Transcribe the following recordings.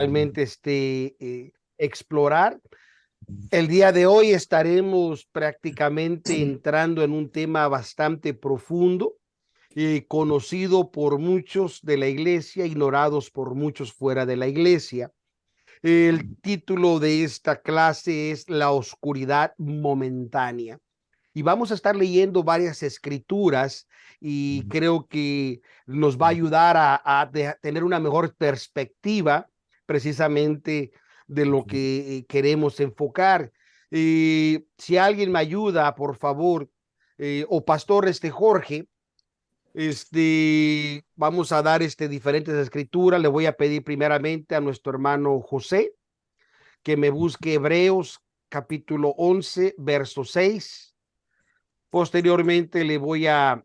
realmente explorar. El día de hoy estaremos prácticamente entrando en un tema bastante profundo, conocido por muchos de la iglesia, ignorados por muchos fuera de la iglesia. El título de esta clase es La oscuridad momentánea. Y vamos a estar leyendo varias escrituras y creo que nos va a ayudar a tener una mejor perspectiva precisamente de lo que queremos enfocar. Si alguien me ayuda, por favor, o pastor Jorge, vamos a dar diferentes escrituras. Le voy a pedir primeramente a nuestro hermano José que me busque Hebreos capítulo 11, verso 6. Posteriormente le voy a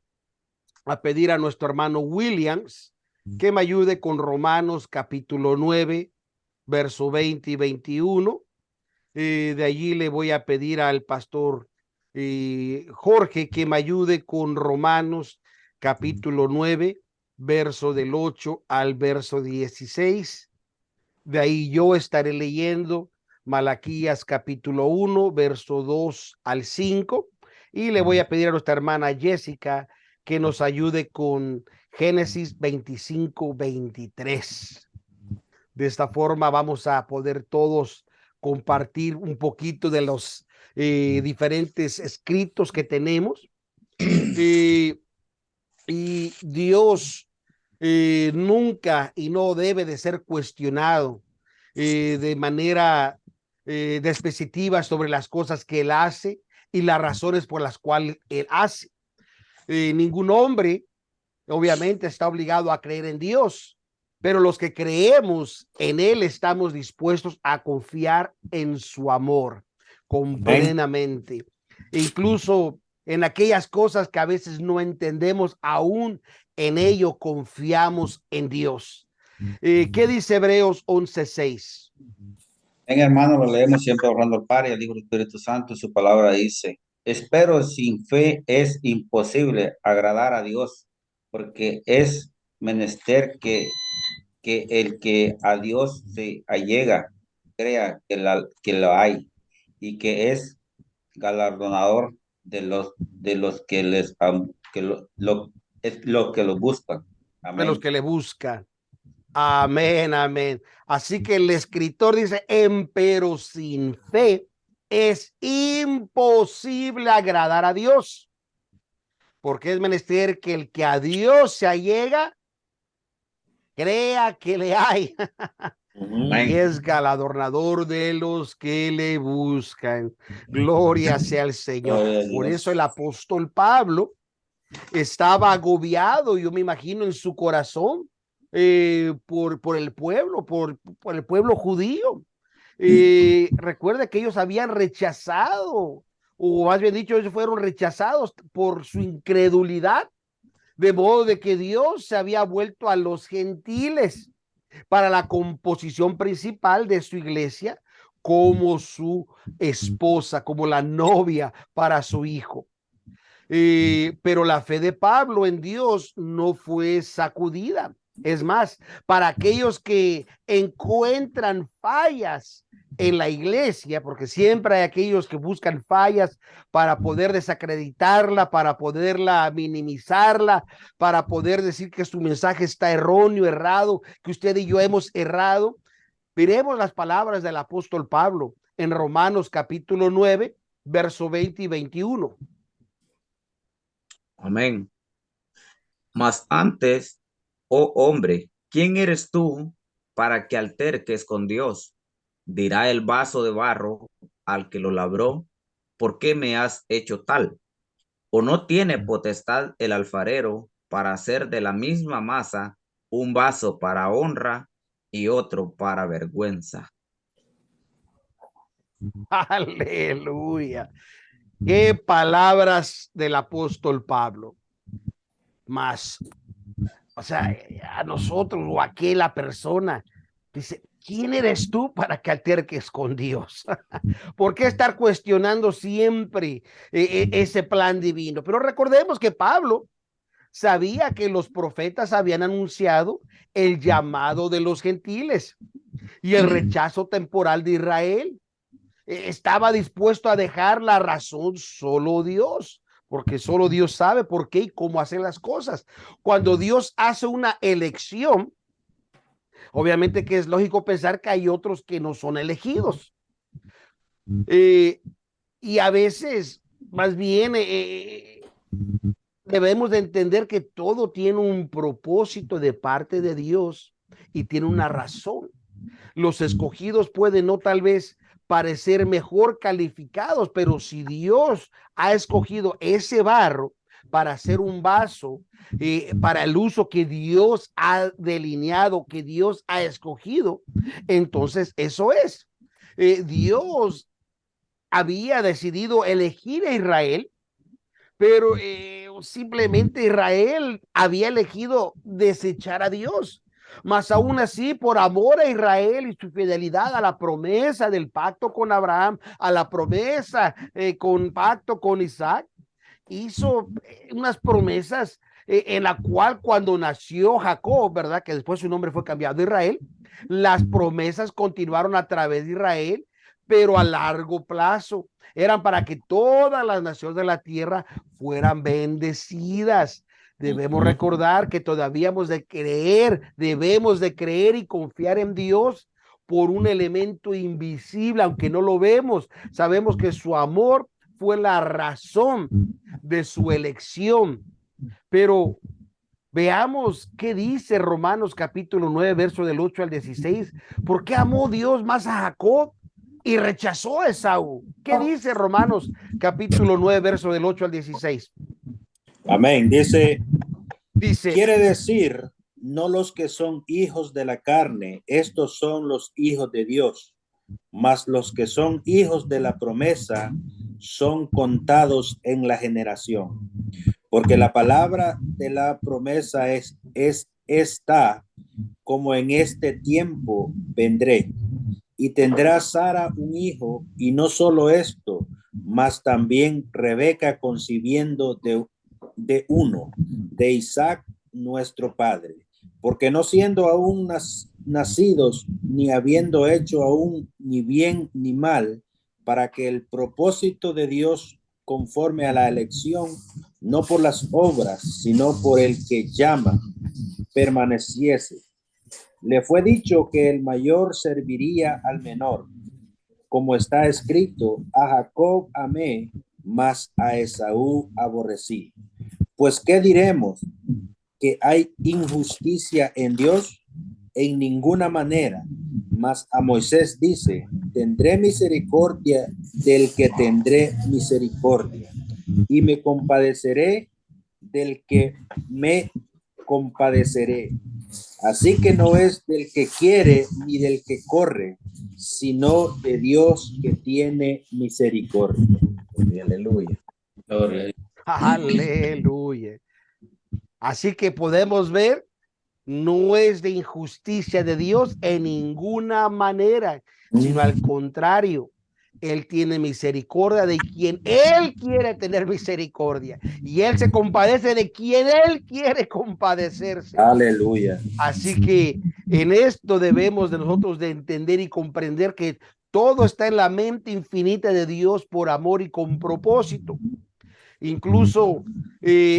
pedir a nuestro hermano Williams que me ayude con Romanos capítulo 9, verso 20 y 21. De allí le voy a pedir al pastor Jorge que me ayude con Romanos capítulo 9, verso del 8 al verso 16. De ahí yo estaré leyendo Malaquías capítulo 1, verso 2 al 5. Y le voy a pedir a nuestra hermana Jessica que nos ayude con Génesis 25, 23. De esta forma vamos a poder todos compartir un poquito de los diferentes escritos que tenemos. Y Dios nunca y no debe de ser cuestionado de manera despectiva sobre las cosas que Él hace y las razones por las cuales Él hace. Ningún hombre obviamente está obligado a creer en Dios, pero los que creemos en Él estamos dispuestos a confiar en su amor con plenamente. E incluso en aquellas cosas que a veces no entendemos, aún en ello confiamos en Dios. ¿Qué dice Hebreos 11:6? En hermano, lo leemos siempre orando al Padre y al Hijo y al Espíritu Santo, y su palabra dice: espero sin fe es imposible agradar a Dios, porque es menester que el que a Dios se allega crea que lo hay, y que es galardonador de los que es lo que lo buscan. De los Amén. que le buscan. Amén, amén. Así que el escritor dice, empero sin fe es imposible agradar a Dios, porque es menester que el que a Dios se allega, crea que le hay y Amén. es galardonador de los que le buscan. Gloria sea al Señor. Gloria a Por eso Dios. el apóstol Pablo estaba agobiado, yo me imagino, en su corazón por el pueblo, por el pueblo judío. Recuerda que ellos habían rechazado, o más bien dicho, ellos fueron rechazados por su incredulidad, de modo de que Dios se había vuelto a los gentiles para la composición principal de su iglesia como su esposa, como la novia para su hijo. Pero la fe de Pablo en Dios no fue sacudida. Es más, para aquellos que encuentran fallas en la iglesia, porque siempre hay aquellos que buscan fallas para poder desacreditarla, para poderla minimizarla, para poder decir que su mensaje está erróneo, errado, que usted y yo hemos errado. Miremos las palabras del apóstol Pablo en Romanos capítulo 9, verso 20 y 21. Amén. Mas antes, oh hombre, ¿quién eres tú para que alterques con Dios? Dirá el vaso de barro al que lo labró: ¿por qué me has hecho tal? ¿O no tiene potestad el alfarero para hacer de la misma masa un vaso para honra y otro para vergüenza? Aleluya. Qué palabras del apóstol Pablo. Más, o sea, a nosotros o a aquella persona dice, ¿quién eres tú para que alterques con Dios? ¿Por qué estar cuestionando siempre ese plan divino? Pero recordemos que Pablo sabía que los profetas habían anunciado el llamado de los gentiles. y el rechazo temporal de Israel. Estaba dispuesto a dejar la razón solo Dios, porque solo Dios sabe por qué y cómo hacer las cosas. Cuando Dios hace una elección, obviamente que es lógico pensar que hay otros que no son elegidos. Y a veces, más bien, debemos de entender que todo tiene un propósito de parte de Dios y tiene una razón. Los escogidos pueden no tal vez parecer mejor calificados, pero si Dios ha escogido ese barro para hacer un vaso, para el uso que Dios ha delineado, que Dios ha escogido, entonces eso es. Dios había decidido elegir a Israel, pero simplemente Israel había elegido desechar a Dios. Mas aún así, por amor a Israel y su fidelidad a la promesa del pacto con Abraham, a la promesa con pacto con Isaac, hizo unas promesas en la cual cuando nació Jacob, ¿verdad? Que después su nombre fue cambiado a Israel, las promesas continuaron a través de Israel, pero a largo plazo. Eran para que todas las naciones de la tierra fueran bendecidas. Debemos recordar que todavía debemos de creer y confiar en Dios por un elemento invisible, aunque no lo vemos. Sabemos que su amor fue la razón de su elección. Pero veamos qué dice Romanos capítulo 9, verso del 8 al 16. ¿Por qué amó Dios más a Jacob y rechazó a Esaú? ¿Qué dice Romanos capítulo 9, verso del 8 al 16? Amén. Dice, Dice, quiere decir, no los que son hijos de la carne, estos son los hijos de Dios, mas los que son hijos de la promesa son contados en la generación. Porque la palabra de la promesa es esta, como en este tiempo vendré. Y tendrá Sara un hijo, y no solo esto, mas también Rebeca concibiendo de uno, de Isaac nuestro padre. Porque no siendo aún nacidos, ni habiendo hecho aún ni bien ni mal, para que el propósito de Dios conforme a la elección, no por las obras, sino por el que llama, permaneciese. Le fue dicho que el mayor serviría al menor, como está escrito, a Jacob amé, mas a Esaú aborrecí. Pues, ¿qué diremos? ¿Que hay injusticia en Dios? En ninguna manera. Mas a Moisés dice, tendré misericordia del que tendré misericordia, y me compadeceré del que me compadeceré. Así que no es del que quiere ni del que corre, sino de Dios que tiene misericordia. Aleluya. aleluya. Así que podemos ver, no es de injusticia de Dios en ninguna manera, sino al contrario. Él tiene misericordia de quien Él quiere tener misericordia, y Él se compadece de quien Él quiere compadecerse. Aleluya. Así que en esto debemos de nosotros de entender y comprender que todo está en la mente infinita de Dios por amor y con propósito. Incluso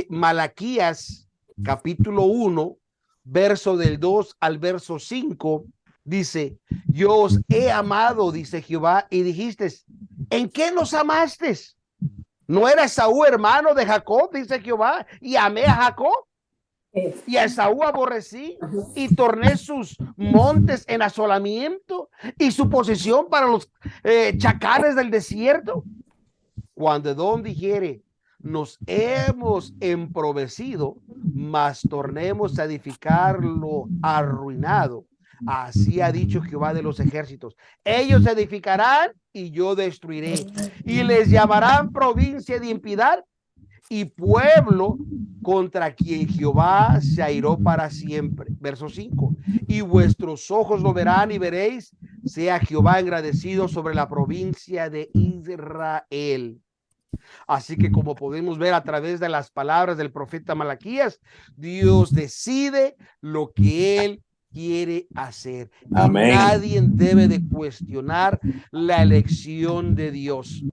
Malaquías capítulo 1, verso del 2 al verso 5, dice, yo os he amado, dice Jehová, y dijiste, ¿en qué nos amaste? ¿No era Esaú hermano de Jacob, dice Jehová, y amé a Jacob? Y a Esaú aborrecí y torné sus montes en asolamiento y su posesión para los chacales del desierto. Cuando Edom dijere, nos hemos emprovecido, mas tornemos a edificar lo arruinado. Así ha dicho Jehová de los ejércitos. Ellos edificarán y yo destruiré, y les llamarán provincia de impiedad y pueblo contra quien Jehová se airó para siempre. Verso 5. Y vuestros ojos lo verán y veréis, sea Jehová agradecido sobre la provincia de Israel. Así que como podemos ver a través de las palabras del profeta Malaquías, Dios decide lo que Él quiere hacer. Y Amén. nadie debe de cuestionar la elección de Dios.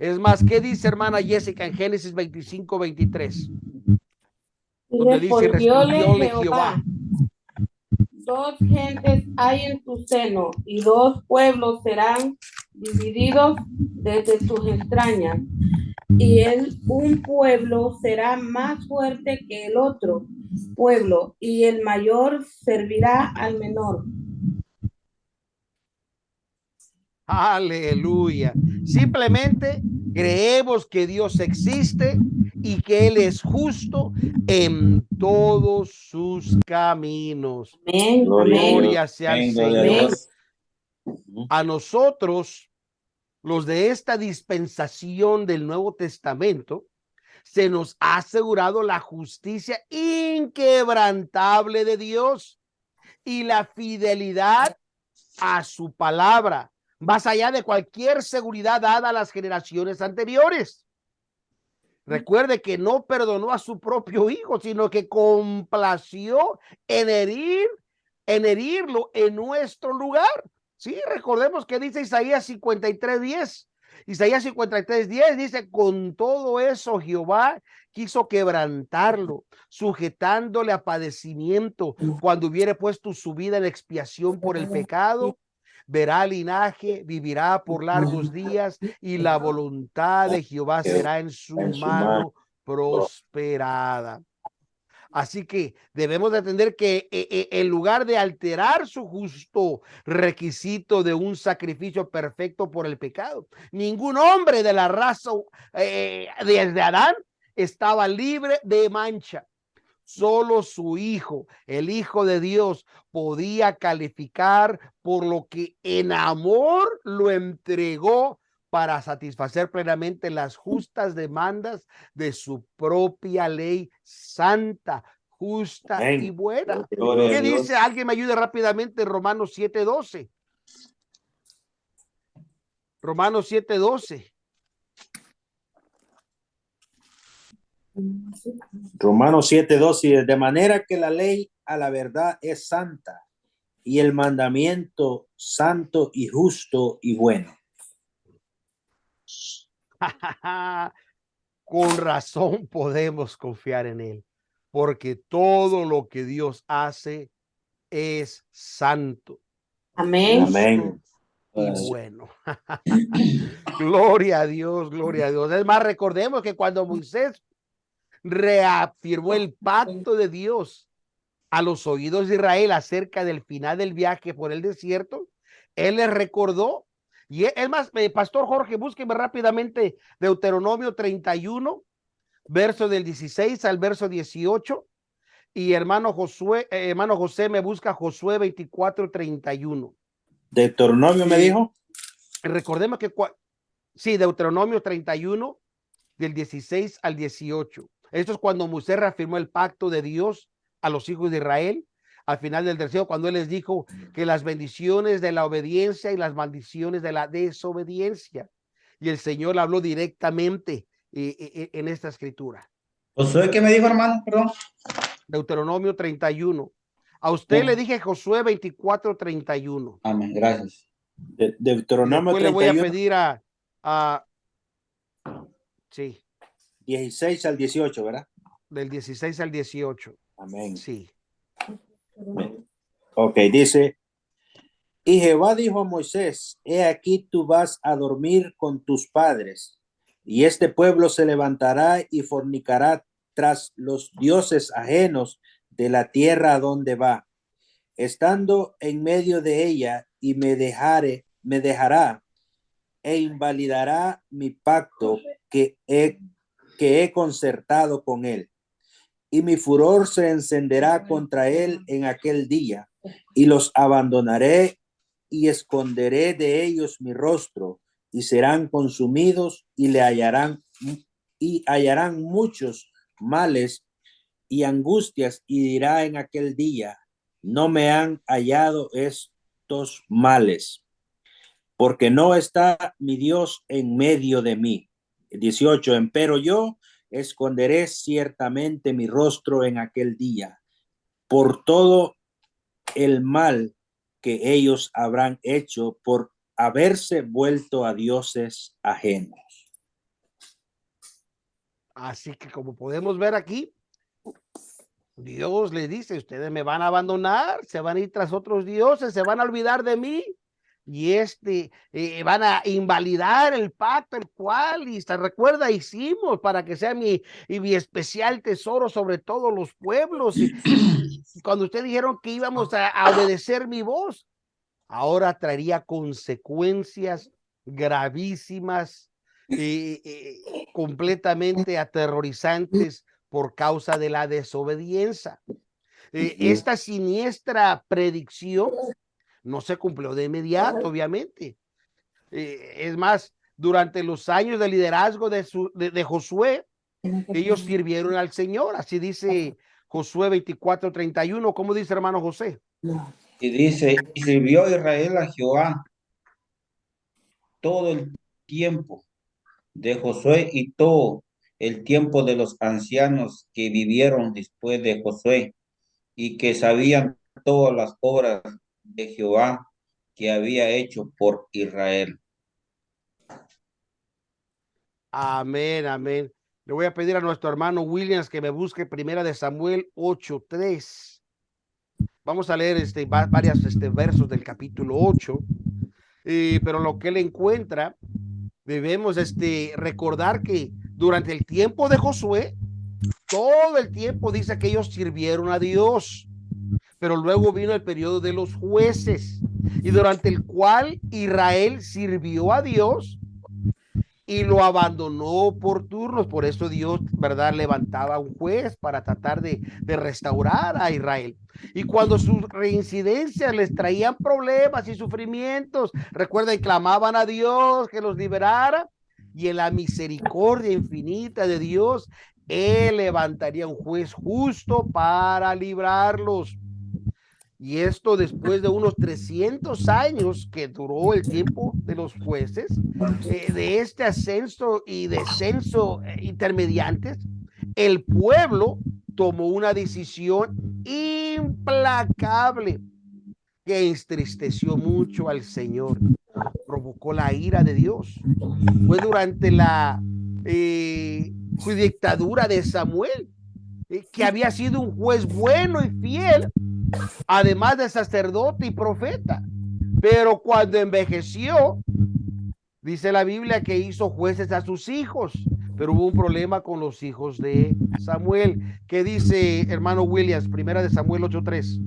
Es más, ¿qué dice hermana Jessica en Génesis 25:23? Y Donde dice, respondióle Jehová. dos gentes hay en tu seno, y dos pueblos serán divididos desde tus entrañas. Y un pueblo será más fuerte que el otro pueblo, y el mayor servirá al menor. Aleluya. Simplemente creemos que Dios existe y que Él es justo en todos sus caminos. Amén. Gloria sea al Amén, gloria a Señor. Dios. A nosotros, los de esta dispensación del Nuevo Testamento, se nos ha asegurado la justicia inquebrantable de Dios y la fidelidad a su palabra, más allá de cualquier seguridad dada a las generaciones anteriores. Recuerde que no perdonó a su propio hijo, sino que complació en herirlo en nuestro lugar. Sí, recordemos que dice Isaías 53:10. Isaías 53:10 dice, con todo eso Jehová quiso quebrantarlo, sujetándole a padecimiento, cuando hubiere puesto su vida en expiación por el pecado. Verá linaje, vivirá por largos días, y la voluntad de Jehová será en su mano prosperada. Así que debemos de entender que en lugar de alterar su justo requisito de un sacrificio perfecto por el pecado, ningún hombre de la raza desde Adán estaba libre de mancha. Solo su hijo, el Hijo de Dios, podía calificar por lo que en amor lo entregó para satisfacer plenamente las justas demandas de su propia ley santa, justa Amén. y buena. Gloria a ¿Qué Dios. dice? Alguien me ayude rápidamente en Romanos 7:12. Romanos 7:12. Romanos 7:12, de manera que la ley a la verdad es santa, y el mandamiento santo y justo y bueno. Con razón podemos confiar en él, porque todo lo que Dios hace es santo, Amén. justo Amén. y bueno. Gloria a Dios, gloria a Dios. Es más, recordemos que cuando Moisés reafirmó el pacto de Dios a los oídos de Israel acerca del final del viaje por el desierto, él les recordó. Y es más, Pastor Jorge, búsqueme rápidamente Deuteronomio 31, verso del 16 al verso 18. Y hermano José me busca Josué 24:31. Deuteronomio me dijo. Recordemos que sí, Deuteronomio 31 del 16 al 18. Esto es cuando Moisés reafirmó el pacto de Dios a los hijos de Israel al final del deseo, cuando él les dijo que las bendiciones de la obediencia y las maldiciones de la desobediencia. Y el Señor le habló directamente en esta escritura. Josué, ¿qué me dijo, hermano? Perdón. Deuteronomio 31. A usted le dije Josué 24:31. Amén, gracias. Deuteronomio Después le voy a 31, pedir sí, 16 al 18, ¿verdad? del 16 al 18. Amén. Sí. Ok, dice, y Jehová dijo a Moisés, he aquí tú vas a dormir con tus padres, y este pueblo se levantará y fornicará tras los dioses ajenos de la tierra a donde va, estando en medio de ella, y me dejará e invalidará mi pacto que he concertado con él. Y mi furor se encenderá contra él en aquel día, y los abandonaré y esconderé de ellos mi rostro, y serán consumidos y hallarán muchos males y angustias, y dirá en aquel día, no me han hallado estos males, porque no está mi Dios en medio de mí. 18, empero yo esconderé ciertamente mi rostro en aquel día por todo el mal que ellos habrán hecho por haberse vuelto a dioses ajenos. Así que como podemos ver aquí, Dios le dice, ustedes me van a abandonar, se van a ir tras otros dioses, se van a olvidar de mí y van a invalidar el pacto, el cual, y se recuerda, hicimos para que sea mi especial tesoro sobre todos los pueblos. Y cuando ustedes dijeron que íbamos a obedecer mi voz, ahora traería consecuencias gravísimas, completamente aterrorizantes por causa de la desobediencia. Esta siniestra predicción no se cumplió de inmediato, obviamente. Es más, durante los años de liderazgo de Josué, ellos sirvieron al Señor. Así dice Josué 24:31. ¿Cómo dice, hermano José? Y dice, y sirvió Israel a Jehová todo el tiempo de Josué y todo el tiempo de los ancianos que vivieron después de Josué y que sabían todas las obras de Jehová que había hecho por Israel. Amén, amén. Le voy a pedir a nuestro hermano Williams que me busque primera de Samuel 8:3. Vamos a leer varios versos del capítulo 8, pero lo que él encuentra, debemos recordar que durante el tiempo de Josué, todo el tiempo dice que ellos sirvieron a Dios, pero luego vino el periodo de los jueces, y durante el cual Israel sirvió a Dios y lo abandonó por turnos. Por eso Dios, ¿verdad?, levantaba un juez para tratar de restaurar a Israel. Y cuando sus reincidencias les traían problemas y sufrimientos, recuerden, clamaban a Dios que los liberara, y en la misericordia infinita de Dios, Él levantaría un juez justo para librarlos. Y esto después de unos 300 años que duró el tiempo de los jueces, de este ascenso y descenso intermediantes, el pueblo tomó una decisión implacable que entristeció mucho al Señor, provocó la ira de Dios. Fue durante la dictadura de Samuel, que había sido un juez bueno y fiel, además de sacerdote y profeta. Pero cuando envejeció, dice la Biblia que hizo jueces a sus hijos, pero hubo un problema con los hijos de Samuel. ¿Qué dice, hermano Williams? Primera de Samuel 8:3.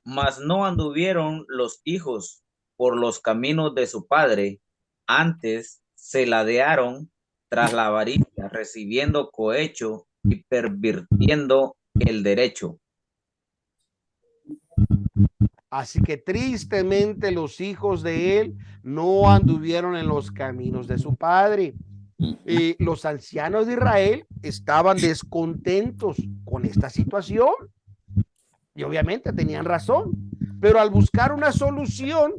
Mas no anduvieron los hijos por los caminos de su padre, antes se ladearon tras la avaricia, recibiendo cohecho y pervirtiendo el derecho. Así que tristemente los hijos de él no anduvieron en los caminos de su padre. Los ancianos de Israel estaban descontentos con esta situación y obviamente tenían razón, pero al buscar una solución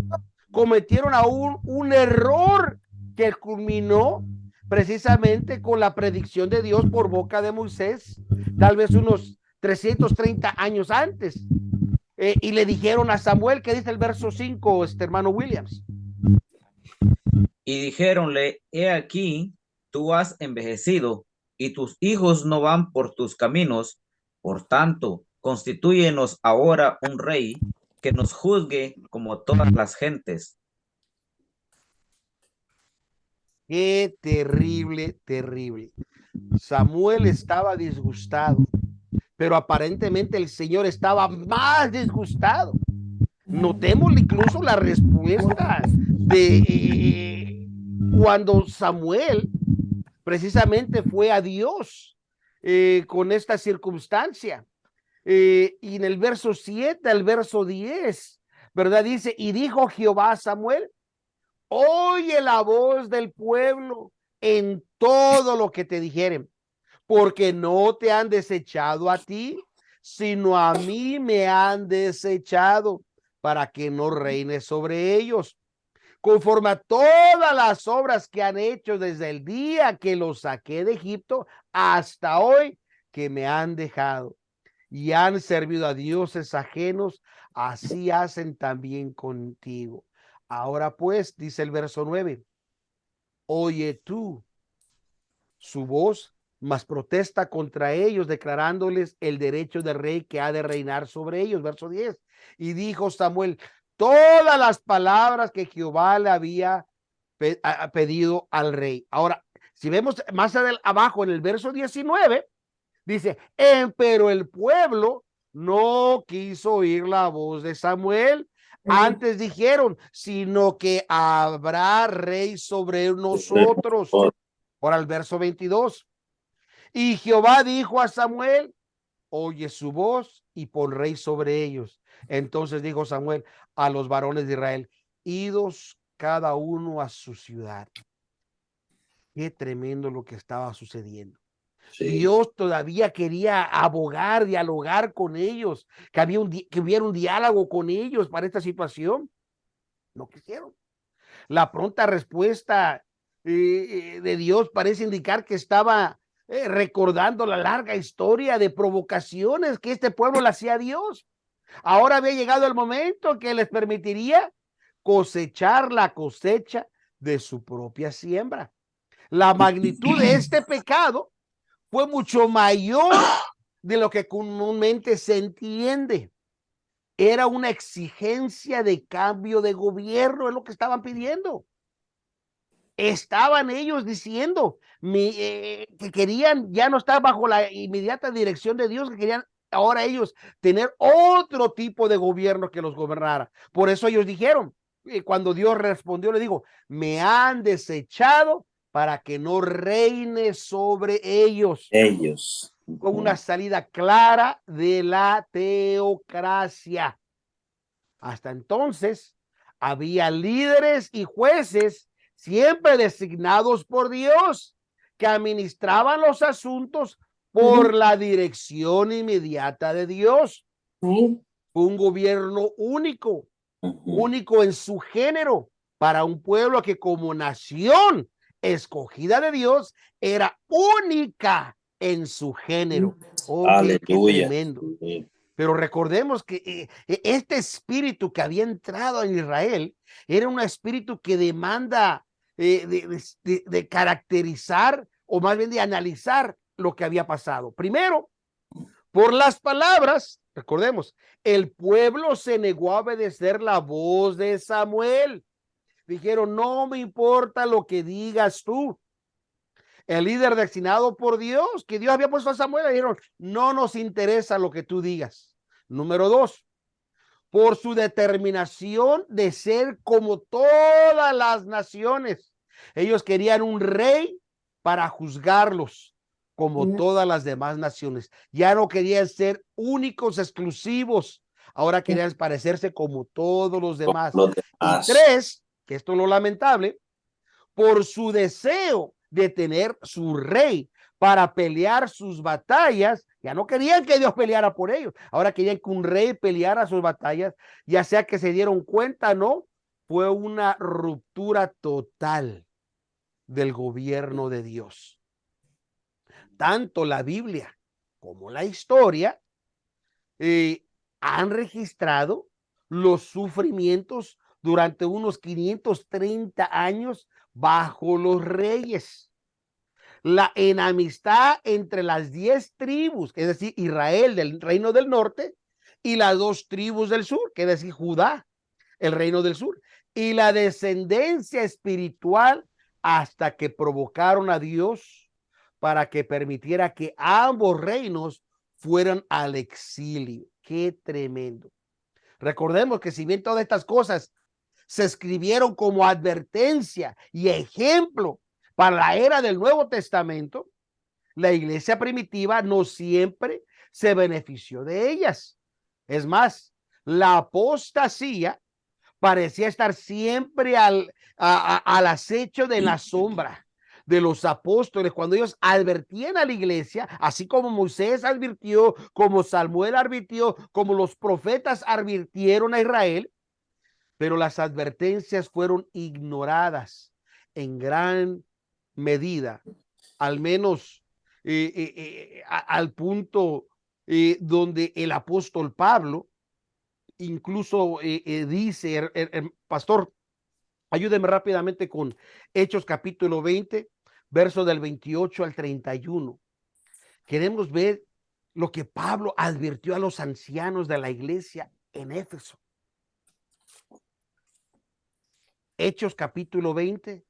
cometieron aún un error que culminó precisamente con la predicción de Dios por boca de Moisés, tal vez unos 330 años antes. Y le dijeron a Samuel, que dice el verso 5, hermano Williams. Y dijéronle, he aquí, tú has envejecido y tus hijos no van por tus caminos, por tanto, constitúyenos ahora un rey que nos juzgue como todas las gentes. Qué terrible, terrible. Samuel estaba disgustado, pero aparentemente el Señor estaba más disgustado. Notemos incluso la respuesta de cuando Samuel precisamente fue a Dios con esta circunstancia. Y en el verso 7 al verso 10, ¿verdad? Dice, y dijo Jehová a Samuel, oye la voz del pueblo en todo lo que te dijeren, porque no te han desechado a ti, sino a mí me han desechado para que no reines sobre ellos, conforme a todas las obras que han hecho desde el día que los saqué de Egipto hasta hoy, que me han dejado. y han servido a dioses ajenos, así hacen también contigo. Ahora pues, dice el verso 9, oye tú su voz, mas protesta contra ellos, declarándoles el derecho del rey que ha de reinar sobre ellos. Verso 10. Y dijo Samuel todas las palabras que Jehová le había pedido al rey. Ahora, si vemos más abajo en el verso 19, dice, pero el pueblo no quiso oír la voz de Samuel. Antes dijeron, sino que habrá rey sobre nosotros. Ahora el verso 22. Y Jehová dijo a Samuel, oye su voz y pon rey sobre ellos. Entonces dijo Samuel a los varones de Israel, idos cada uno a su ciudad. Qué tremendo lo que estaba sucediendo. Sí. Dios todavía quería abogar, dialogar con ellos, que hubiera un diálogo con ellos para esta situación. No quisieron. La pronta respuesta de Dios parece indicar que estaba recordando la larga historia de provocaciones que este pueblo le hacía a Dios. Ahora había llegado el momento que les permitiría cosechar la cosecha de su propia siembra. La magnitud de este pecado fue mucho mayor de lo que comúnmente se entiende. Era una exigencia de cambio de gobierno, es lo que estaban pidiendo. Estaban ellos diciendo que querían ya no estar bajo la inmediata dirección de Dios, que querían ahora ellos tener otro tipo de gobierno que los gobernara. Por eso ellos dijeron, cuando Dios respondió, le digo, me han desechado para que no reine sobre ellos. Con una salida clara de la teocracia. Hasta entonces había líderes y jueces siempre designados por Dios, que administraban los asuntos por la dirección inmediata de Dios. Fue un gobierno único, único en su género, para un pueblo que como nación escogida de Dios era única en su género. Oh, qué tremendo. Pero recordemos que este espíritu que había entrado en Israel era un espíritu que demanda de caracterizar, o más bien de analizar lo que había pasado. Primero, por las palabras, recordemos, el pueblo se negó a obedecer la voz de Samuel. Dijeron, no me importa lo que digas tú. El líder designado por Dios, que Dios había puesto a Samuel, le dijeron, no nos interesa lo que tú digas. Número 2, por su determinación de ser como todas las naciones. Ellos querían un rey para juzgarlos como todas las demás naciones. Ya no querían ser únicos, exclusivos. Ahora querían parecerse como todos los demás. Y 3, que esto es lo lamentable, por su deseo de tener su rey para pelear sus batallas. Ya no querían que Dios peleara por ellos. Ahora querían que un rey peleara sus batallas, ya sea que se dieron cuenta, no, fue una ruptura total del gobierno de Dios. Tanto la Biblia como la historia han registrado los sufrimientos durante unos 530 años bajo los reyes. La enemistad entre las 10 tribus, es decir, Israel del reino del norte, y las 2 tribus del sur, que es decir, Judá, el reino del sur, y la descendencia espiritual, hasta que provocaron a Dios para que permitiera que ambos reinos fueran al exilio. Qué tremendo. Recordemos que si bien todas estas cosas se escribieron como advertencia y ejemplo para la era del Nuevo Testamento, la iglesia primitiva no siempre se benefició de ellas. Es más, la apostasía parecía estar siempre al acecho de la sombra de los apóstoles, cuando ellos advertían a la iglesia, así como Moisés advirtió, como Samuel advirtió, como los profetas advirtieron a Israel, pero las advertencias fueron ignoradas en gran medida, al menos al punto donde el apóstol Pablo incluso dice, pastor, ayúdeme rápidamente con Hechos capítulo 20, verso del 28 al 31. Queremos ver lo que Pablo advirtió a los ancianos de la iglesia en Éfeso. Hechos capítulo 20,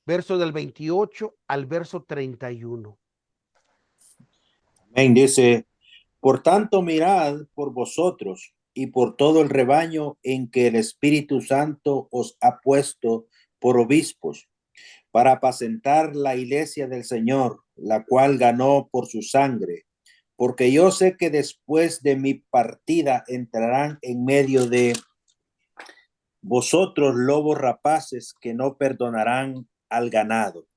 verso del 28 al verso 31. Amén. Dice, por tanto, mirad por vosotros y por todo el rebaño en que el Espíritu Santo os ha puesto por obispos, para apacentar la iglesia del Señor, la cual ganó por su sangre. Porque yo sé que después de mi partida entrarán en medio de vosotros lobos rapaces que no perdonarán al ganado.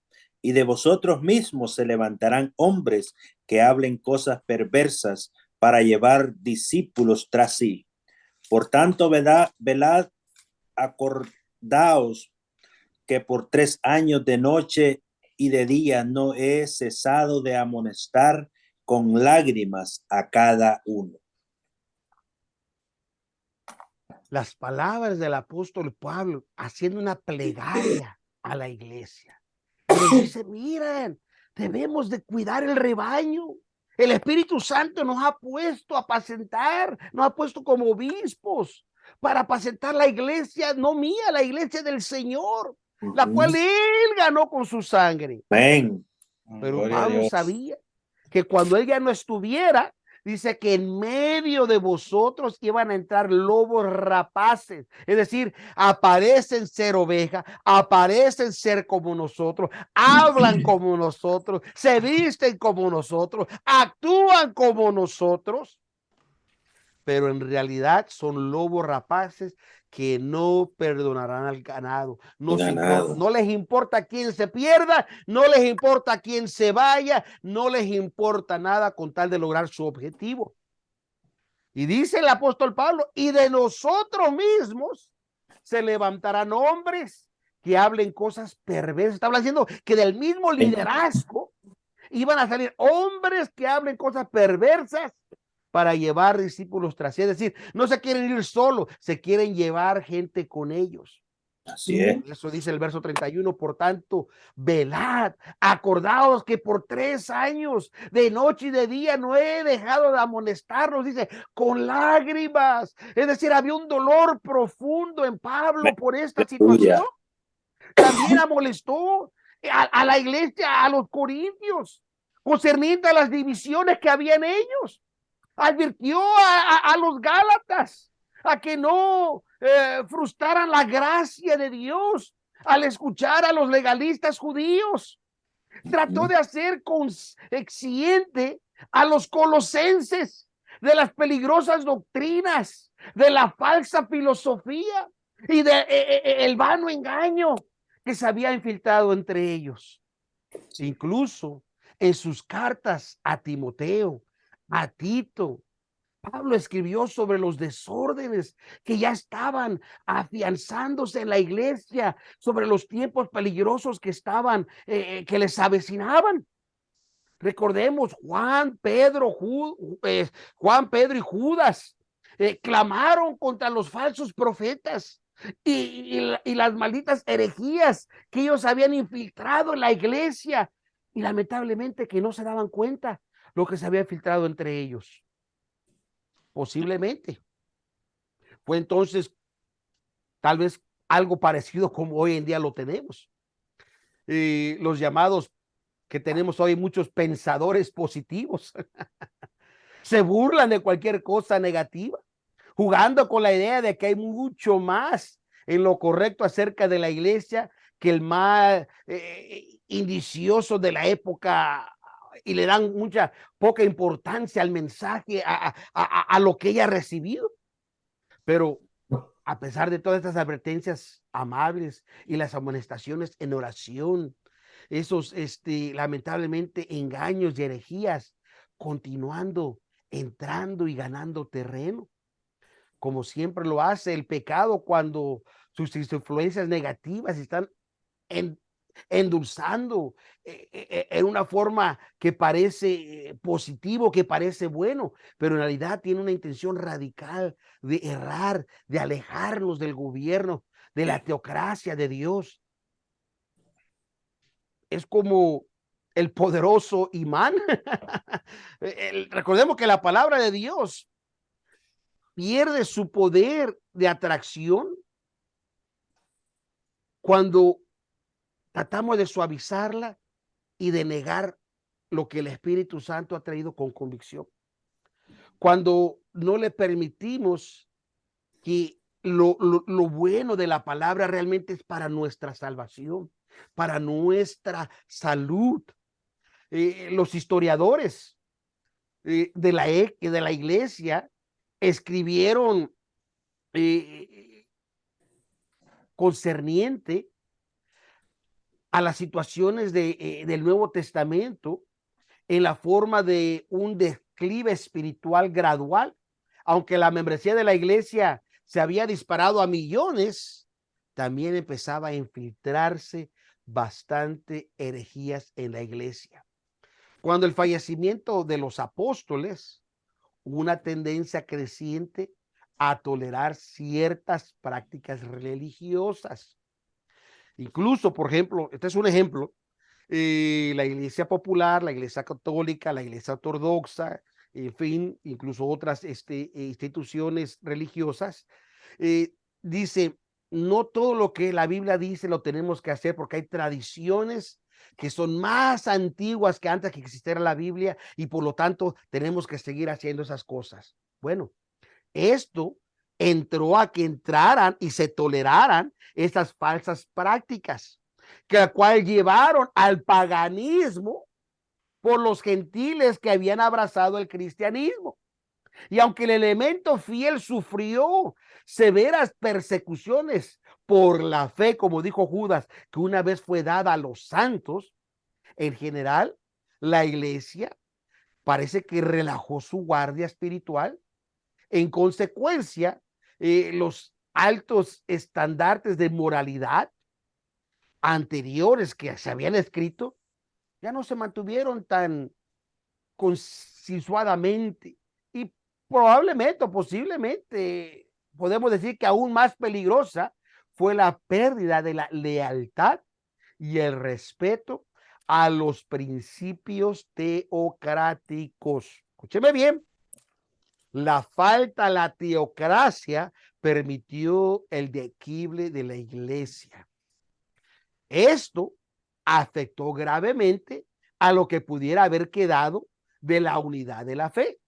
Y de vosotros mismos se levantarán hombres que hablen cosas perversas para llevar discípulos tras sí. Por tanto, velad, acordaos que por 3 años de noche y de día no he cesado de amonestar con lágrimas a cada uno. Las palabras del apóstol Pablo haciendo una plegaria a la iglesia. Y les dice, miren, debemos de cuidar el rebaño. El Espíritu Santo nos ha puesto a apacentar, nos ha puesto como obispos para apacentar la iglesia, no mía, la iglesia del Señor, la cual Él ganó con su sangre. Amén. Pero Gloria a Pablo Dios. sabía que cuando Él ya no estuviera, dice que en medio de vosotros iban a entrar lobos rapaces, es decir, aparecen ser oveja, aparecen ser como nosotros, hablan como nosotros, se visten como nosotros, actúan como nosotros, pero en realidad son lobos rapaces que no perdonarán al ganado. No les importa quién se pierda, no les importa quién se vaya, no les importa nada con tal de lograr su objetivo. Y dice el apóstol Pablo, y de nosotros mismos se levantarán hombres que hablen cosas perversas. Está hablando que del mismo liderazgo iban a salir hombres que hablen cosas perversas para llevar discípulos tras sí. Es decir, no se quieren ir solos, se quieren llevar gente con ellos. Así es. Eso dice el verso 31. Por tanto, velad, acordaos que por 3 años de noche y de día no he dejado de amonestarlos, dice, con lágrimas. Es decir, había un dolor profundo en Pablo por esta situación. También amonestó a la iglesia, a los corintios, concerniente a las divisiones que había en ellos. Advirtió a los gálatas a que no frustraran la gracia de Dios al escuchar a los legalistas judíos. Trató de hacer consciente a los colosenses de las peligrosas doctrinas, de la falsa filosofía y de el vano engaño que se había infiltrado entre ellos. Incluso en sus cartas a Timoteo, a Tito, Pablo escribió sobre los desórdenes que ya estaban afianzándose en la iglesia, sobre los tiempos peligrosos que estaban, que les avecinaban. Recordemos, Juan, Pedro y Judas clamaron contra los falsos profetas y las malditas herejías que ellos habían infiltrado en la iglesia, y lamentablemente que no se daban cuenta lo que se había filtrado entre ellos. Posiblemente fue entonces tal vez algo parecido como hoy en día lo tenemos. Los llamados que tenemos hoy, muchos pensadores positivos, se burlan de cualquier cosa negativa, jugando con la idea de que hay mucho más en lo correcto acerca de la iglesia que el más indicioso de la época, y le dan poca importancia al mensaje, a lo que ella ha recibido. Pero a pesar de todas estas advertencias amables y las amonestaciones en oración, esos lamentablemente engaños y herejías continuando, entrando y ganando terreno, como siempre lo hace el pecado cuando sus influencias negativas están endulzando en una forma que parece positivo, que parece bueno, pero en realidad tiene una intención radical de errar, de alejarnos del gobierno, de la teocracia de Dios. Es como el poderoso imán. Recordemos que la palabra de Dios pierde su poder de atracción cuando tratamos de suavizarla y de negar lo que el Espíritu Santo ha traído con convicción. Cuando no le permitimos que lo bueno de la palabra realmente es para nuestra salvación, para nuestra salud. Los historiadores de la iglesia escribieron concerniente a las situaciones del Nuevo Testamento en la forma de un declive espiritual gradual. Aunque la membresía de la iglesia se había disparado a millones, también empezaba a infiltrarse bastante herejías en la iglesia. Cuando el fallecimiento de los apóstoles, una tendencia creciente a tolerar ciertas prácticas religiosas. Incluso, por ejemplo, este es un ejemplo, la iglesia popular, la iglesia católica, la iglesia ortodoxa, en fin, incluso otras instituciones religiosas, dice, no todo lo que la Biblia dice lo tenemos que hacer porque hay tradiciones que son más antiguas que antes que existiera la Biblia y por lo tanto tenemos que seguir haciendo esas cosas. Bueno, esto entró a que entraran y se toleraran esas falsas prácticas, que la cual llevaron al paganismo por los gentiles que habían abrazado el cristianismo. Y aunque el elemento fiel sufrió severas persecuciones por la fe, como dijo Judas, que una vez fue dada a los santos, en general, la iglesia parece que relajó su guardia espiritual. En consecuencia, los altos estandartes de moralidad anteriores que se habían escrito ya no se mantuvieron tan consensuadamente y probablemente o posiblemente podemos decir que aún más peligrosa fue la pérdida de la lealtad y el respeto a los principios teocráticos. Escúcheme bien. La falta a la teocracia permitió el declive de la iglesia. Esto afectó gravemente a lo que pudiera haber quedado de la unidad de la fe.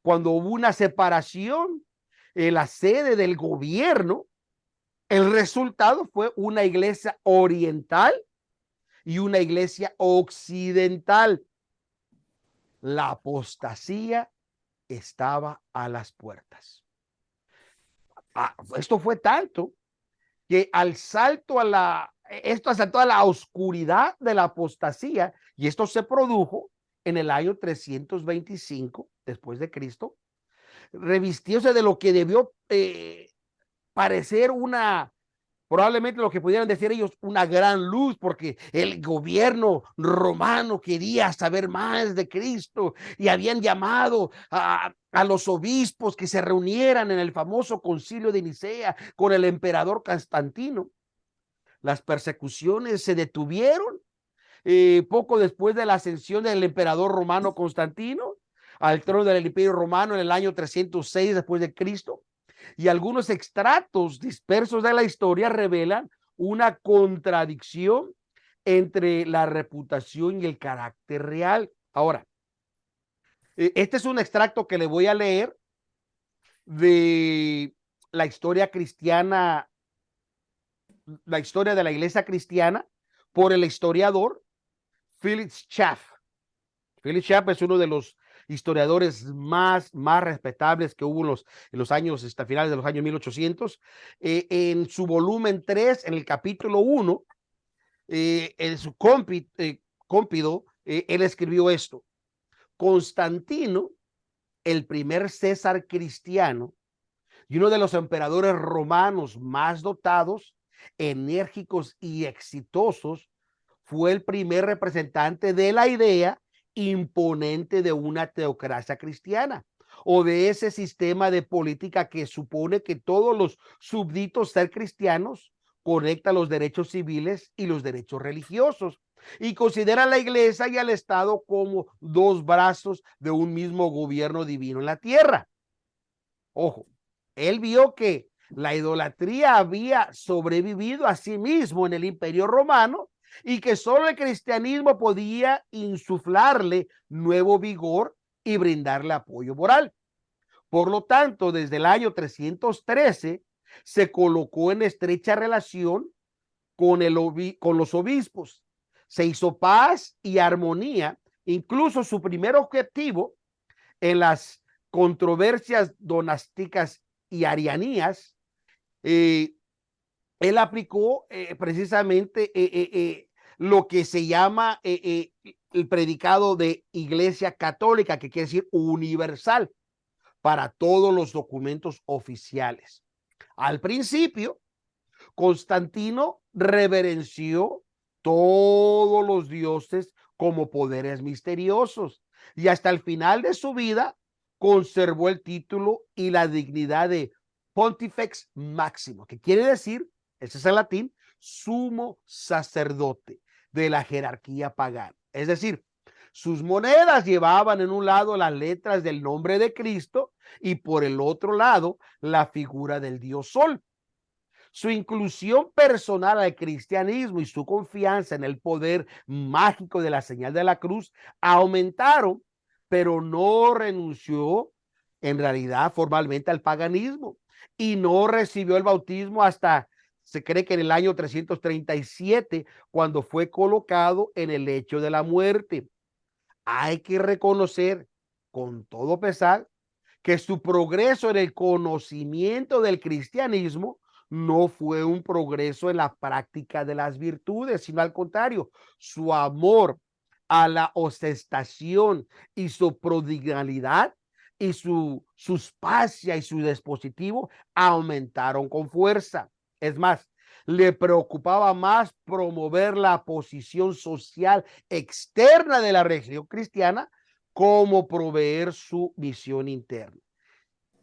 Cuando hubo una separación en la sede del gobierno, el resultado fue una iglesia oriental y una iglesia occidental. La apostasía estaba a las puertas. Esto fue tanto que esto asaltó a la oscuridad de la apostasía y esto se produjo en el año 325 después de Cristo, revistióse de lo que debió parecer probablemente lo que pudieran decir ellos, una gran luz, porque el gobierno romano quería saber más de Cristo y habían llamado a los obispos que se reunieran en el famoso concilio de Nicea con el emperador Constantino. Las persecuciones se detuvieron poco después de la ascensión del emperador romano Constantino al trono del imperio romano en el año 306 después de Cristo. Y algunos extractos dispersos de la historia revelan una contradicción entre la reputación y el carácter real. Ahora, este es un extracto que le voy a leer de la historia cristiana, la historia de la iglesia cristiana, por el historiador Philip Schaff. Philip Schaff es uno de los historiadores más respetables que hubo en los años, hasta finales de los años 1800. En su volumen 3, en el capítulo 1, en su cómpido, él escribió esto: Constantino, el primer César cristiano y uno de los emperadores romanos más dotados, enérgicos y exitosos, fue el primer representante de la idea imponente de una teocracia cristiana o de ese sistema de política que supone que todos los súbditos ser cristianos conecta los derechos civiles y los derechos religiosos y considera a la iglesia y al Estado como dos brazos de un mismo gobierno divino en la tierra. Ojo, él vio que la idolatría había sobrevivido a sí mismo en el Imperio Romano y que solo el cristianismo podía insuflarle nuevo vigor y brindarle apoyo moral. Por lo tanto, desde el año 313 se colocó en estrecha relación con los obispos. Se hizo paz y armonía. Incluso su primer objetivo en las controversias donásticas y arianías, él aplicó precisamente lo que se llama el predicado de Iglesia Católica, que quiere decir universal, para todos los documentos oficiales. Al principio, Constantino reverenció todos los dioses como poderes misteriosos y hasta el final de su vida conservó el título y la dignidad de Pontifex Máximo, que quiere decir, ese es el latín, sumo sacerdote de la jerarquía pagana. Es decir, sus monedas llevaban en un lado las letras del nombre de Cristo y por el otro lado la figura del dios Sol. Su inclusión personal al cristianismo y su confianza en el poder mágico de la señal de la cruz aumentaron, pero no renunció en realidad formalmente al paganismo y no recibió el bautismo hasta, se cree que en el año 337, cuando fue colocado en el lecho de la muerte. Hay que reconocer con todo pesar que su progreso en el conocimiento del cristianismo no fue un progreso en la práctica de las virtudes, sino al contrario, su amor a la ostentación y su prodigalidad y su suspacia y su dispositivo aumentaron con fuerza. Es más, le preocupaba más promover la posición social externa de la religión cristiana como proveer su misión interna.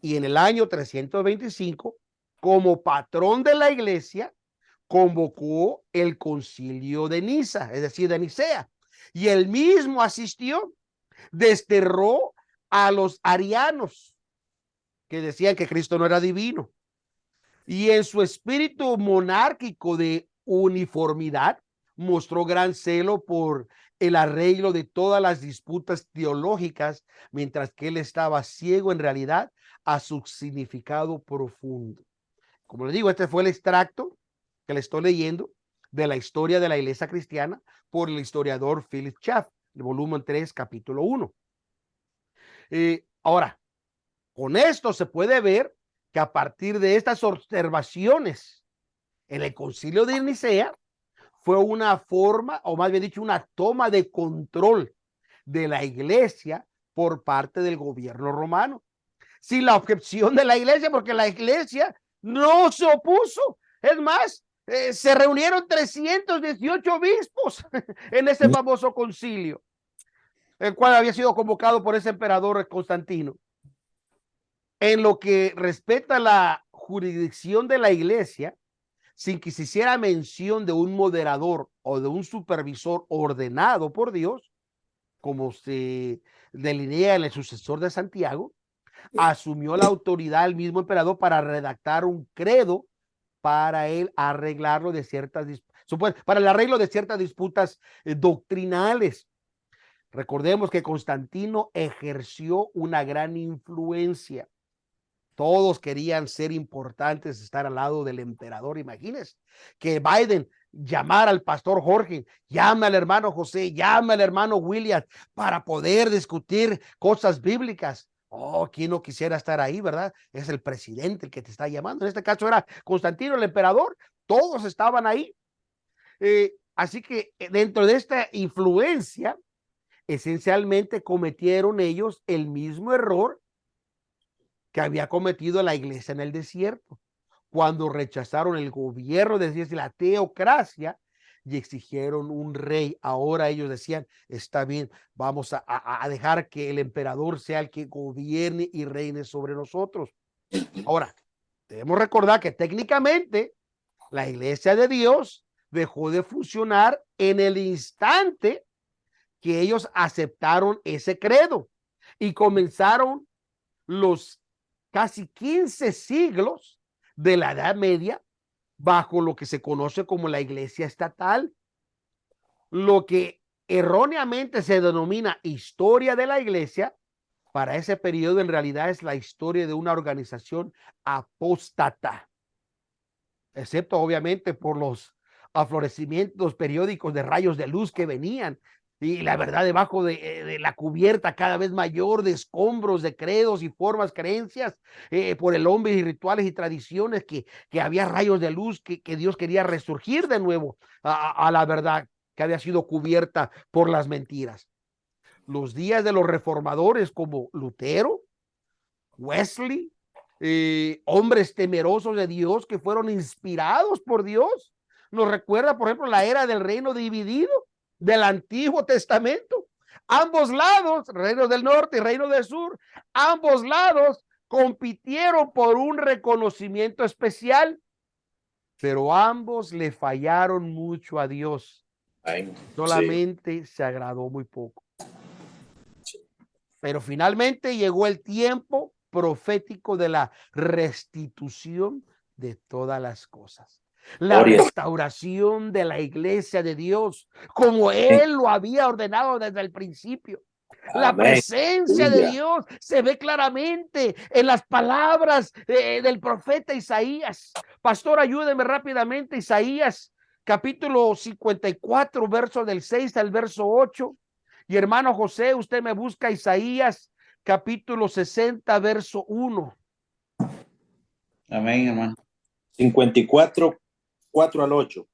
Y en el año 325, como patrón de la iglesia, convocó el concilio de Niza, es decir, de Nicea, y él mismo asistió, desterró a los arianos que decían que Cristo no era divino, y en su espíritu monárquico de uniformidad mostró gran celo por el arreglo de todas las disputas teológicas, mientras que él estaba ciego en realidad a su significado profundo. Como les digo, este fue el extracto que le estoy leyendo de la historia de la iglesia cristiana por el historiador Philip Schaff, el volumen 3, capítulo 1. Ahora, con esto se puede ver que a partir de estas observaciones en el concilio de Nicea fue una forma, o más bien dicho, una toma de control de la iglesia por parte del gobierno romano, sin la objeción de la iglesia, porque la iglesia no se opuso. Es más, se reunieron 318 obispos en ese famoso concilio, el cual había sido convocado por ese emperador Constantino. En lo que respecta a la jurisdicción de la iglesia, sin que se hiciera mención de un moderador o de un supervisor ordenado por Dios, como se delinea en el sucesor de Santiago, asumió la autoridad el mismo emperador para redactar un credo para el arreglarlo de ciertas para el arreglo de ciertas disputas doctrinales. Recordemos que Constantino ejerció una gran influencia. Todos querían ser importantes, estar al lado del emperador. Imagínense que Biden llamara al pastor Jorge, llame al hermano José, llame al hermano William para poder discutir cosas bíblicas. Oh, ¿quién no quisiera estar ahí, verdad? Es el presidente el que te está llamando. En este caso era Constantino, el emperador. Todos estaban ahí. Así que dentro de esta influencia, esencialmente cometieron ellos el mismo error que había cometido la iglesia en el desierto, cuando rechazaron el gobierno, es decir, la teocracia, y exigieron un rey. Ahora ellos decían, está bien, vamos a dejar que el emperador sea el que gobierne y reine sobre nosotros. Ahora, debemos recordar que técnicamente la iglesia de Dios dejó de funcionar en el instante que ellos aceptaron ese credo y comenzaron los casi 15 siglos de la Edad Media bajo lo que se conoce como la iglesia estatal, lo que erróneamente se denomina historia de la iglesia. Para ese periodo en realidad es la historia de una organización apóstata, excepto obviamente por los aflorecimientos periódicos de rayos de luz que venían. Y la verdad, debajo de la cubierta cada vez mayor de escombros de credos y formas, creencias por el hombre y rituales y tradiciones, que había rayos de luz que Dios quería resurgir de nuevo a la verdad que había sido cubierta por las mentiras. Los días de los reformadores como Lutero, Wesley, hombres temerosos de Dios que fueron inspirados por Dios. Nos recuerda, por ejemplo, la era del reino dividido del Antiguo Testamento. Ambos lados, reino del norte y reino del sur, ambos lados compitieron por un reconocimiento especial, pero ambos le fallaron mucho a Dios. Solamente se agradó muy poco. Pero finalmente llegó el tiempo profético de la restitución de todas las cosas. La restauración de la iglesia de Dios, como Él lo había ordenado desde el principio. La presencia de Dios se ve claramente en las palabras del profeta Isaías. Pastor, ayúdeme rápidamente. Isaías, capítulo 54, verso del 6 al verso 8. Y hermano José, usted me busca Isaías, capítulo 60, verso 1. Amén, hermano. 54, 4 al 8.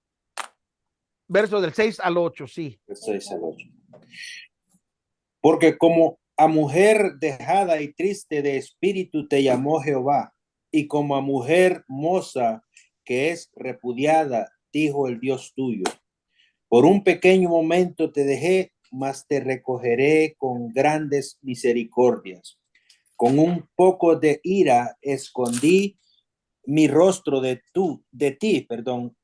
Verso del 6 al 8, sí. Del 6 al 8. Porque como a mujer dejada y triste de espíritu te llamó Jehová, y como a mujer moza que es repudiada, dijo el Dios tuyo. Por un pequeño momento te dejé, mas te recogeré con grandes misericordias. Con un poco de ira escondí mi rostro de ti,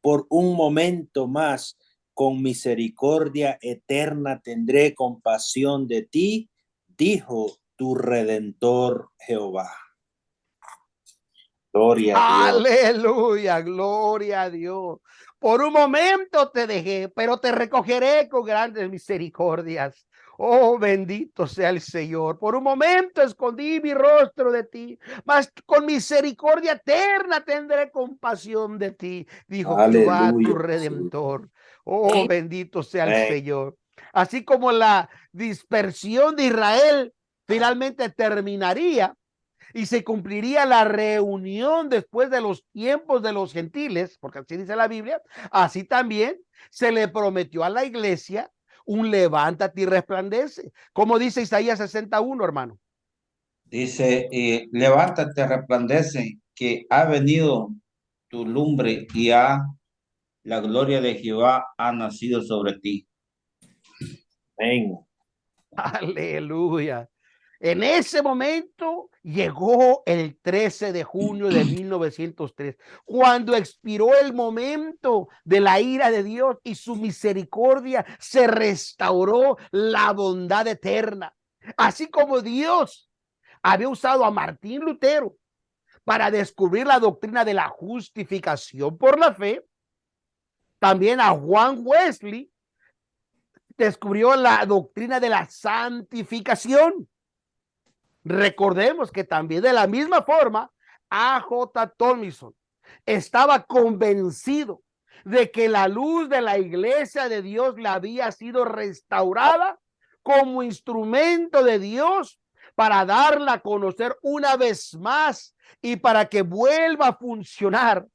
por un momento más. Con misericordia eterna tendré compasión de ti, dijo tu Redentor Jehová. Gloria a Dios. Aleluya, gloria a Dios. Por un momento te dejé, pero te recogeré con grandes misericordias. Oh, bendito sea el Señor. Por un momento escondí mi rostro de ti, mas con misericordia eterna tendré compasión de ti, dijo Jehová, tu Redentor. Oh, bendito sea el Señor. Así como la dispersión de Israel finalmente terminaría y se cumpliría la reunión después de los tiempos de los gentiles, porque así dice la Biblia, así también se le prometió a la iglesia un levántate y resplandece, como dice Isaías 61, hermano. Dice, levántate, resplandece, que ha venido tu lumbre y la gloria de Jehová ha nacido sobre ti. Amén. Aleluya. En ese momento llegó el 13 de junio de 1903, cuando expiró el momento de la ira de Dios y su misericordia se restauró la bondad eterna. Así como Dios había usado a Martín Lutero para descubrir la doctrina de la justificación por la fe, también a Juan Wesley descubrió la doctrina de la santificación. Recordemos que también de la misma forma, A.J. Tomlinson estaba convencido de que la luz de la iglesia de Dios le había sido restaurada como instrumento de Dios para darla a conocer una vez más y para que vuelva a funcionar.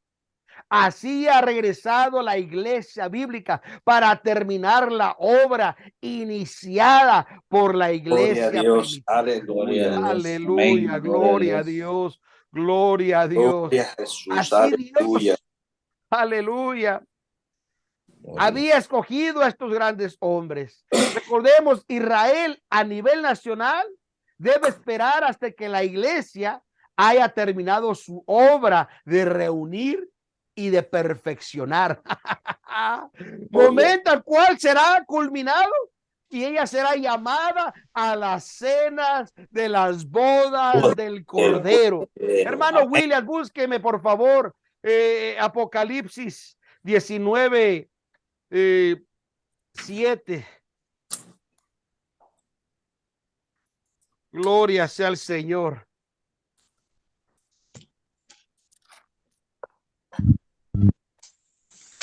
Así ha regresado la iglesia bíblica para terminar la obra iniciada por la iglesia. Gloria a Dios. Aleluya. Aleluya. Gloria a Dios. Gloria a Dios. Gloria a Jesús. Así Aleluya. Dios. Aleluya. había escogido a estos grandes hombres. Recordemos, Israel a nivel nacional debe esperar hasta que la iglesia haya terminado su obra de reunir y de perfeccionar. Momento al cual será culminado y ella será llamada a las cenas de las bodas del Cordero. Hermano William, búsqueme por favor Apocalipsis 19, 7. Gloria sea al Señor.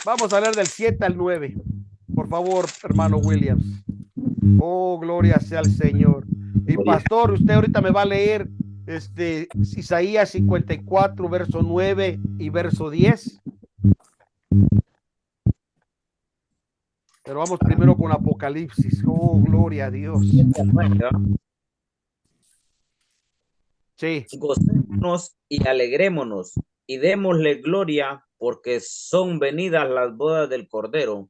Vamos a leer del 7 al 9. Por favor, hermano Williams. Oh, gloria sea al Señor. Y pastor, usted ahorita me va a leer Isaías 54, verso 9 y verso 10. Pero vamos primero con Apocalipsis. Oh, gloria a Dios. Sí. Gocémonos y alegrémonos y démosle gloria, porque son venidas las bodas del Cordero,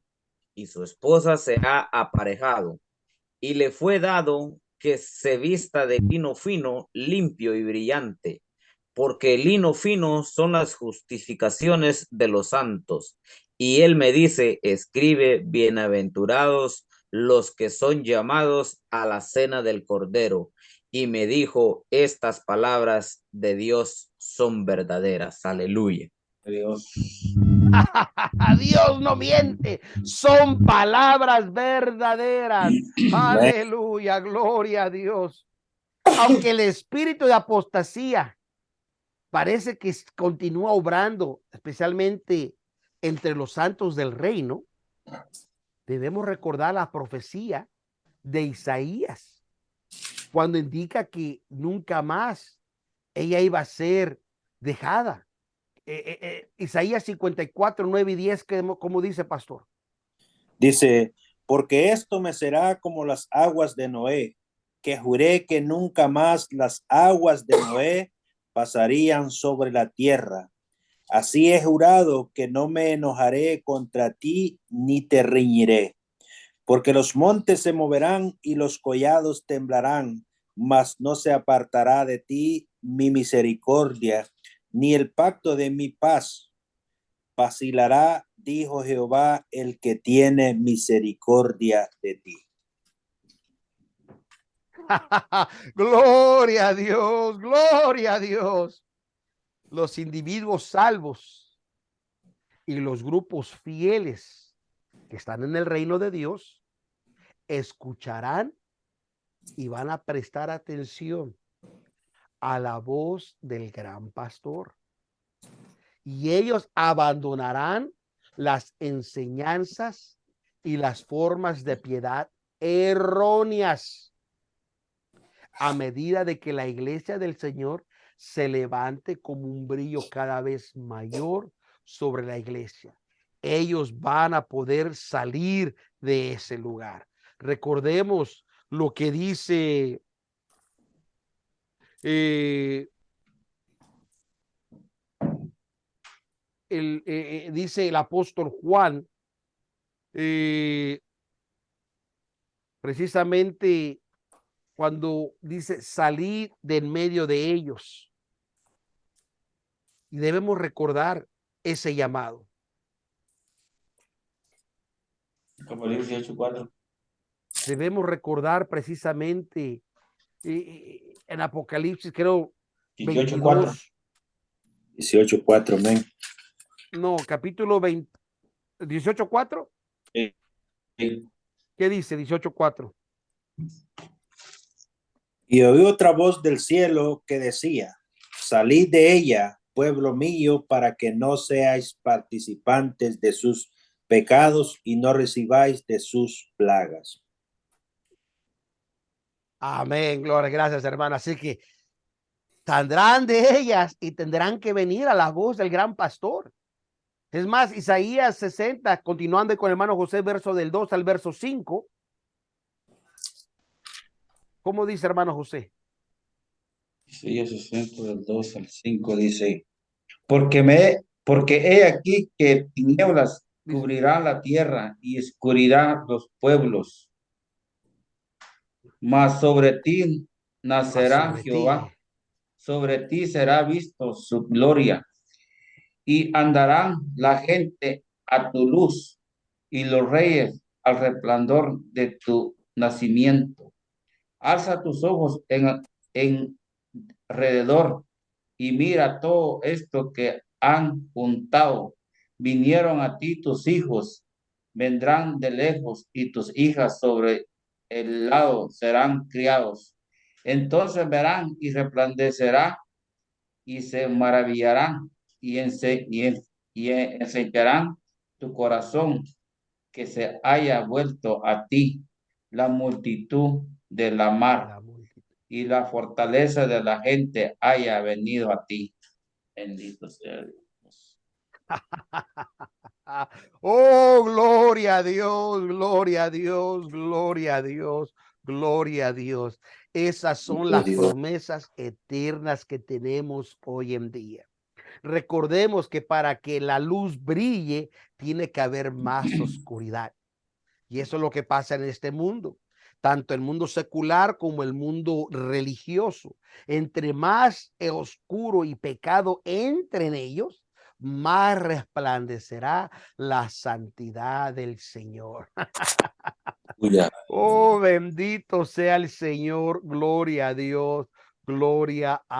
y su esposa se ha aparejado, y le fue dado que se vista de lino fino, limpio y brillante, porque el lino fino son las justificaciones de los santos. Y él me dice, escribe, bienaventurados los que son llamados a la cena del Cordero. Y me dijo, estas palabras de Dios son verdaderas. Aleluya. Dios. Dios no miente, son palabras verdaderas. Aleluya, gloria a Dios. Aunque el espíritu de apostasía parece que continúa obrando, especialmente entre los santos del reino, debemos recordar la profecía de Isaías, cuando indica que nunca más ella iba a ser dejada. Isaías 54, 9 y 10, ¿cómo dice, pastor? Dice, porque esto me será como las aguas de Noé, que juré que nunca más las aguas de Noé pasarían sobre la tierra. Así he jurado que no me enojaré contra ti ni te riñiré, porque los montes se moverán y los collados temblarán, mas no se apartará de ti mi misericordia, ni el pacto de mi paz. Vacilará, dijo Jehová, el que tiene misericordia de ti. Gloria a Dios, gloria a Dios. Los individuos salvos y los grupos fieles que están en el reino de Dios escucharán y van a prestar atención a la voz del gran pastor. Y ellos abandonarán las enseñanzas y las formas de piedad erróneas a medida de que la iglesia del Señor se levante como un brillo cada vez mayor sobre la iglesia. Ellos van a poder salir de ese lugar. Recordemos lo que dice dice el apóstol Juan, precisamente cuando dice salir de en medio de ellos. Y debemos recordar ese llamado. Como el 18:4. Debemos recordar precisamente en Apocalipsis, creo, 18:4. 18:4, amén. No, capítulo 20, 18:4. Sí. ¿Qué dice 18:4? Y oí otra voz del cielo que decía, salid de ella, pueblo mío, para que no seáis participantes de sus pecados y no recibáis de sus plagas. Amén, gloria, gracias, hermano. Así que saldrán de ellas y tendrán que venir a la voz del gran pastor. Es más, Isaías 60, continuando con el hermano José, verso del 2 al verso 5. ¿Cómo dice, hermano José? Isaías 60, del 2 al 5 dice, porque he aquí que tinieblas cubrirá la tierra y escurrirá los pueblos. Mas sobre ti nacerá sobre Jehová, ti. sobre ti será visto su gloria, y andarán la gente a tu luz, y los reyes al resplandor de tu nacimiento. Alza tus ojos en alrededor y mira todo esto que han juntado. Vinieron a ti tus hijos, vendrán de lejos, y tus hijas sobre el lado serán criados. Entonces verán y resplandecerá y se maravillarán y enseñarán tu corazón que se haya vuelto a ti la multitud de la mar La multitud. y la fortaleza de la gente haya venido a ti. Bendito sea Dios. Oh, gloria a Dios, gloria a Dios, gloria a Dios, gloria a Dios. Esas son las promesas eternas que tenemos hoy en día. Recordemos que para que la luz brille, tiene que haber más oscuridad. Y eso es lo que pasa en este mundo, tanto el mundo secular como el mundo religioso. Entre más oscuro y pecado entre en ellos, más resplandecerá la santidad del Señor. Oh, bendito sea el Señor, gloria a Dios, gloria a